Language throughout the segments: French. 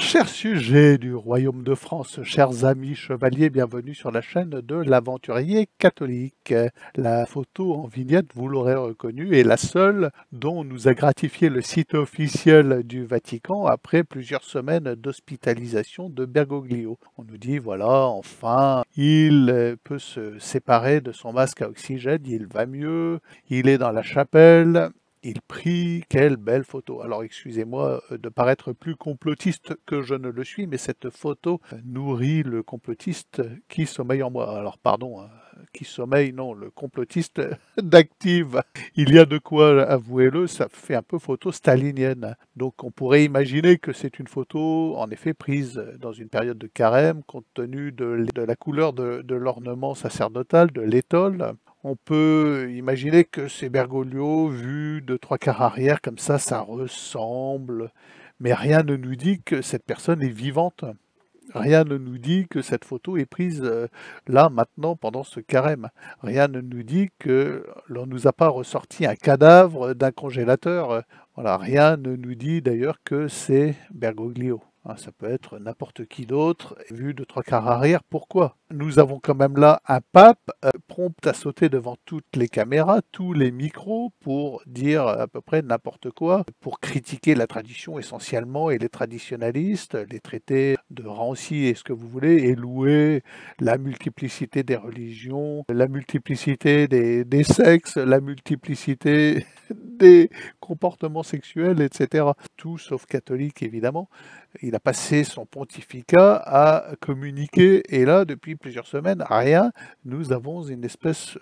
Chers sujets du royaume de France, chers amis chevaliers, bienvenue sur la chaîne de l'aventurier catholique. La photo en vignette, vous l'aurez reconnue, est la seule dont nous a gratifié le site officiel du Vatican après plusieurs semaines d'hospitalisation de Bergoglio. On nous dit, voilà, enfin, il peut se séparer de son masque à oxygène, il va mieux, il est dans la chapelle. Il prie, quelle belle photo. Alors excusez-moi de paraître plus complotiste que je ne le suis, mais cette photo nourrit le complotiste qui sommeille en moi. Alors pardon, qui sommeille, non, le complotiste d'active. Il y a de quoi, avouez-le, ça fait un peu photo stalinienne. Donc on pourrait imaginer que c'est une photo en effet prise dans une période de carême, compte tenu de la couleur de l'ornement sacerdotal, de l'étole. On peut imaginer que c'est Bergoglio, vu de trois quarts arrière, comme ça ressemble. Mais rien ne nous dit que cette personne est vivante. Rien ne nous dit que cette photo est prise là, maintenant, pendant ce carême. Rien ne nous dit que l'on ne nous a pas ressorti un cadavre d'un congélateur. Voilà, rien ne nous dit d'ailleurs que c'est Bergoglio. Ça peut être n'importe qui d'autre, vu de trois quarts arrière. Pourquoi? Nous avons quand même là un pape prompt à sauter devant toutes les caméras, tous les micros, pour dire à peu près n'importe quoi, pour critiquer la tradition essentiellement et les traditionalistes, les traités de Rancy et ce que vous voulez, et louer la multiplicité des religions, la multiplicité des sexes, la multiplicité des comportements sexuels, etc. Tout sauf catholique, évidemment. Il a passé son pontificat à communiquer, et là, depuis plusieurs semaines, rien. Nous avons une espèce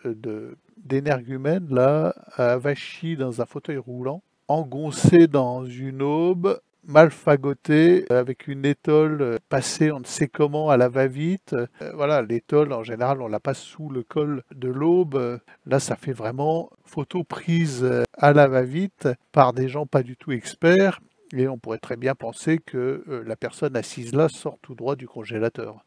d'énergumène, là, avachi dans un fauteuil roulant, engoncé dans une aube, mal fagoté, avec une étole passée on ne sait comment à la va-vite. Voilà, l'étole, en général, on la passe sous le col de l'aube. Là, ça fait vraiment photo prise à la va-vite par des gens pas du tout experts. Et on pourrait très bien penser que la personne assise là sort tout droit du congélateur.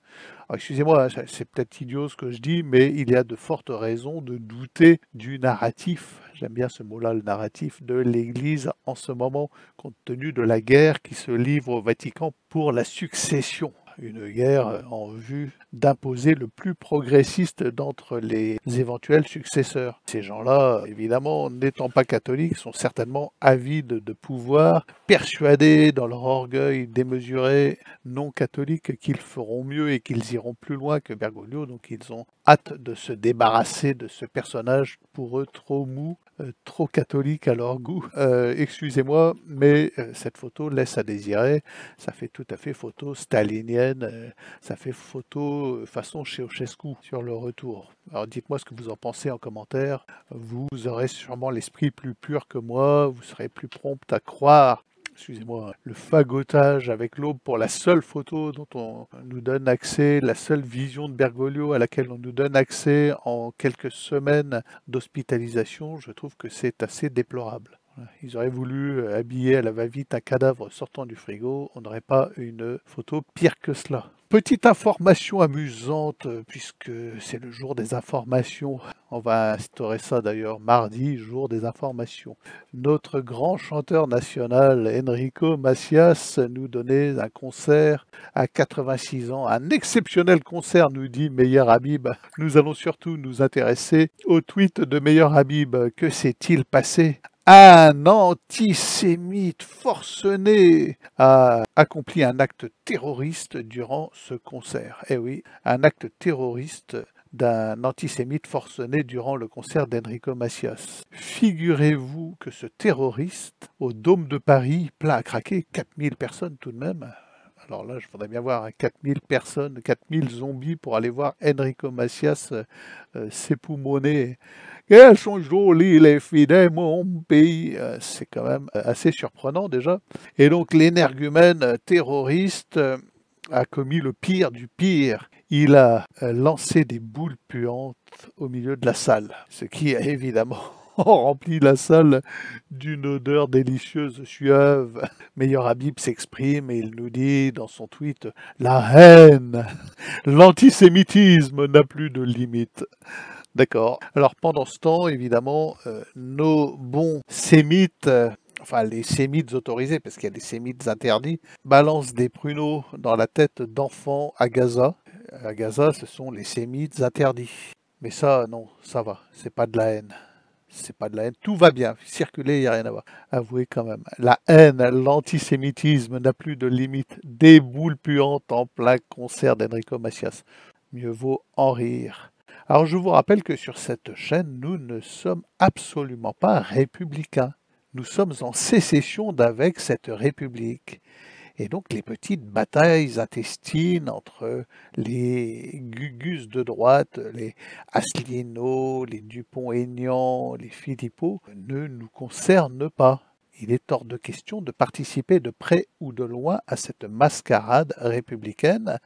Alors, excusez-moi, c'est peut-être idiot ce que je dis, mais il y a de fortes raisons de douter du narratif, j'aime bien ce mot-là, le narratif de l'Église en ce moment, compte tenu de la guerre qui se livre au Vatican pour la succession. Une guerre en vue d'imposer le plus progressiste d'entre les éventuels successeurs. Ces gens-là, évidemment, n'étant pas catholiques, sont certainement avides de pouvoir, persuadés dans leur orgueil démesuré non catholique qu'ils feront mieux et qu'ils iront plus loin que Bergoglio, donc ils ont hâte de se débarrasser de ce personnage pour eux trop mou, trop catholique à leur goût. Excusez-moi, mais cette photo laisse à désirer. Ça fait tout à fait photo stalinienne, ça fait photo façon Ceausescu sur le retour. Alors dites-moi ce que vous en pensez en commentaire. Vous aurez sûrement l'esprit plus pur que moi, vous serez plus prompt à croire, excusez-moi, le fagotage avec l'aube pour la seule photo dont on nous donne accès, la seule vision de Bergoglio à laquelle on nous donne accès en quelques semaines d'hospitalisation. Je trouve que c'est assez déplorable. Ils auraient voulu habiller à la va-vite un cadavre sortant du frigo, on n'aurait pas une photo pire que cela. Petite information amusante, puisque c'est le jour des informations. On va instaurer ça d'ailleurs mardi, jour des informations. Notre grand chanteur national, Enrico Macias, nous donnait un concert à 86 ans. Un exceptionnel concert, nous dit Meilleur Habib. Nous allons surtout nous intéresser au tweet de Meilleur Habib. Que s'est-il passé? Un antisémite forcené a accompli un acte terroriste durant ce concert. Eh oui, un acte terroriste d'un antisémite forcené durant le concert d'Enrico Macias. Figurez-vous que ce terroriste, au Dôme de Paris, plein à craquer, 4000 personnes tout de même. Alors là, je voudrais bien voir 4000 personnes, 4000 zombies pour aller voir Enrico Macias s'époumoner. Quelles sont jolies les filles de mon pays. C'est quand même assez surprenant déjà. Et donc l'énergumène terroriste a commis le pire du pire. Il a lancé des boules puantes au milieu de la salle, ce qui a évidemment rempli la salle d'une odeur délicieuse, suave. Meilleur Habib s'exprime et il nous dit dans son tweet « La haine, l'antisémitisme n'a plus de limite ». D'accord. Alors pendant ce temps, évidemment, nos bons sémites enfin les sémites autorisés, parce qu'il y a des sémites interdits, balancent des pruneaux dans la tête d'enfants à Gaza. À Gaza, ce sont les sémites interdits. Mais ça, non, ça va, c'est pas de la haine. C'est pas de la haine, tout va bien, circuler, il n'y a rien à voir. Avouez quand même, la haine, l'antisémitisme n'a plus de limite. Des boules puantes en plein concert d'Enrico Macias. Mieux vaut en rire. Alors je vous rappelle que sur cette chaîne, nous ne sommes absolument pas républicains. Nous sommes en sécession d'avec cette république. Et donc les petites batailles intestines entre les Gugus de droite, les Asselineau, les Dupont-Aignan, les Philippot, ne nous concernent pas. Il est hors de question de participer de près ou de loin à cette mascarade républicaine,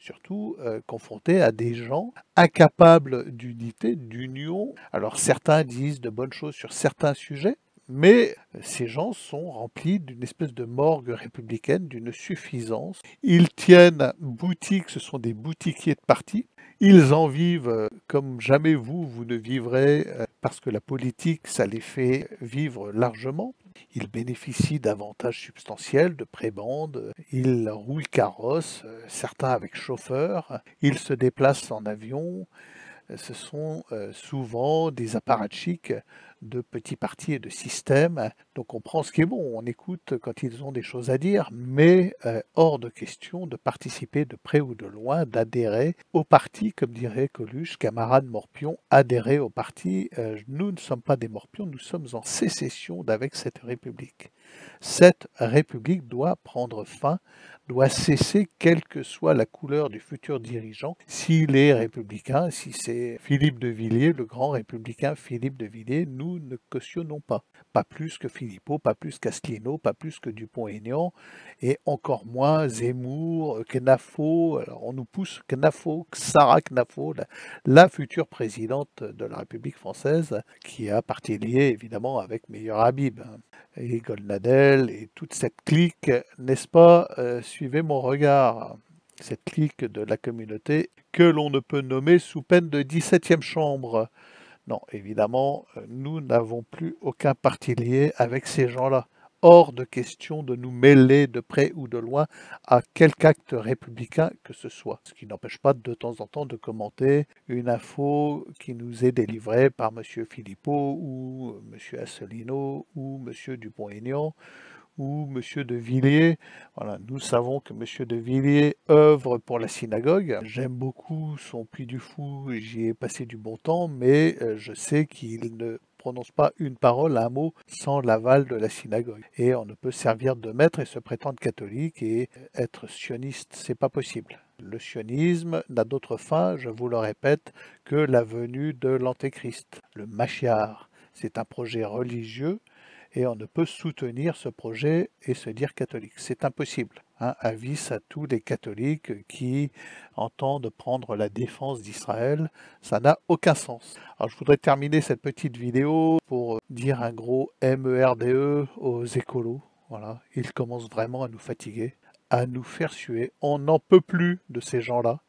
surtout confronté à des gens incapables d'unité, d'union. Alors certains disent de bonnes choses sur certains sujets, mais ces gens sont remplis d'une espèce de morgue républicaine, d'une suffisance. Ils tiennent boutique, ce sont des boutiquiers de parti. Ils en vivent comme jamais vous ne vivrez, parce que la politique, ça les fait vivre largement. Ils bénéficient d'avantages substantiels, de prébendes, ils roulent carrosse, certains avec chauffeur, ils se déplacent en avion. Ce sont souvent des apparatchiks de petits partis et de systèmes. Donc on prend ce qui est bon, on écoute quand ils ont des choses à dire, mais hors de question de participer de près ou de loin, d'adhérer au parti, comme dirait Coluche, camarade Morpion, adhérer au parti. Nous ne sommes pas des Morpions, nous sommes en sécession d'avec cette République. Cette République doit prendre fin, doit cesser, quelle que soit la couleur du futur dirigeant, s'il est républicain, si c'est Philippe de Villiers, le grand républicain Philippe de Villiers, nous ne cautionnons pas. Pas plus que Philippot, pas plus qu'Asselineau, pas plus que Dupont-Aignan, et encore moins Zemmour, Knafo. Alors on nous pousse Knafo, Sarah Knafo, la future présidente de la République française, qui a partie liée évidemment avec Meilleur Habib, et Goldnadel et toute cette clique, n'est-ce pas, suivez mon regard, cette clique de la communauté que l'on ne peut nommer sous peine de 17e chambre. Non, évidemment, nous n'avons plus aucun parti lié avec ces gens-là. Hors de question de nous mêler de près ou de loin à quelque acte républicain que ce soit. Ce qui n'empêche pas de temps en temps de commenter une info qui nous est délivrée par M. Philippot ou M. Asselineau ou M. Dupont-Aignan ou M. de Villiers. Voilà, nous savons que M. de Villiers œuvre pour la synagogue. J'aime beaucoup son Puy du Fou, j'y ai passé du bon temps, mais je sais qu'il ne prononce pas une parole, un mot, sans l'aval de la synagogue. Et on ne peut servir de maître et se prétendre catholique et être sioniste, c'est pas possible. Le sionisme n'a d'autre fin, je vous le répète, que la venue de l'Antéchrist, le Machiar. C'est un projet religieux et on ne peut soutenir ce projet et se dire catholique. C'est impossible. Avis à tous les catholiques qui entendent prendre la défense d'Israël, ça n'a aucun sens. Alors je voudrais terminer cette petite vidéo pour dire un gros MERDE aux écolos. Voilà, ils commencent vraiment à nous fatiguer, à nous faire suer. On n'en peut plus de ces gens-là,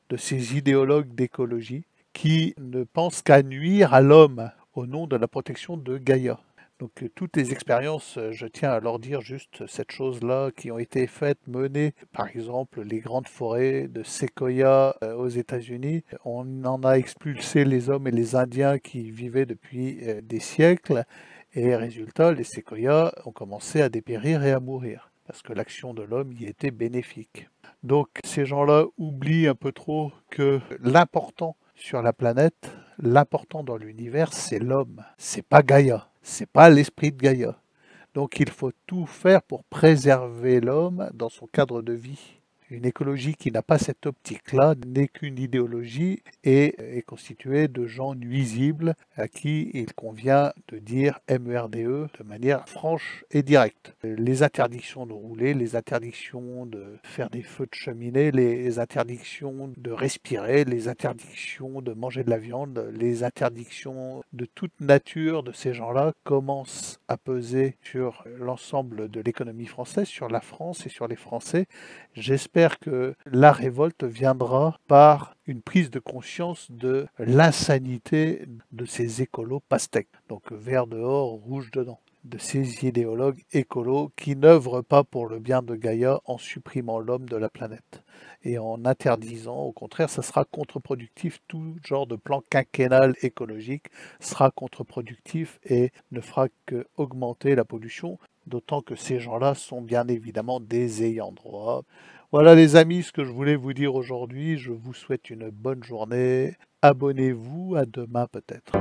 de ces idéologues d'écologie qui ne pensent qu'à nuire à l'homme au nom de la protection de Gaïa. Donc toutes les expériences, je tiens à leur dire juste cette chose-là, qui ont été faites, menées, par exemple les grandes forêts de séquoia aux États-Unis. On en a expulsé les hommes et les Indiens qui vivaient depuis des siècles, et résultat, les séquoias ont commencé à dépérir et à mourir, parce que l'action de l'homme y était bénéfique. Donc ces gens-là oublient un peu trop que l'important sur la planète, l'important dans l'univers, c'est l'homme, c'est pas Gaïa. C'est pas l'esprit de Gaïa. Donc il faut tout faire pour préserver l'homme dans son cadre de vie. Une écologie qui n'a pas cette optique-là n'est qu'une idéologie et est constituée de gens nuisibles à qui il convient de dire MERDE de manière franche et directe. Les interdictions de rouler, les interdictions de faire des feux de cheminée, les interdictions de respirer, les interdictions de manger de la viande, les interdictions de toute nature de ces gens-là commencent à peser sur l'ensemble de l'économie française, sur la France et sur les Français. J'espère que la révolte viendra par une prise de conscience de l'insanité de ces écolos pastèques. Donc vert dehors, rouge dedans. de ces idéologues écolos qui n'œuvrent pas pour le bien de Gaïa en supprimant l'homme de la planète et en interdisant, au contraire, ça sera contre-productif, tout genre de plan quinquennal écologique sera contre-productif et ne fera qu'augmenter la pollution, d'autant que ces gens-là sont bien évidemment des ayants droit. Voilà les amis, ce que je voulais vous dire aujourd'hui, je vous souhaite une bonne journée, abonnez-vous, à demain peut-être.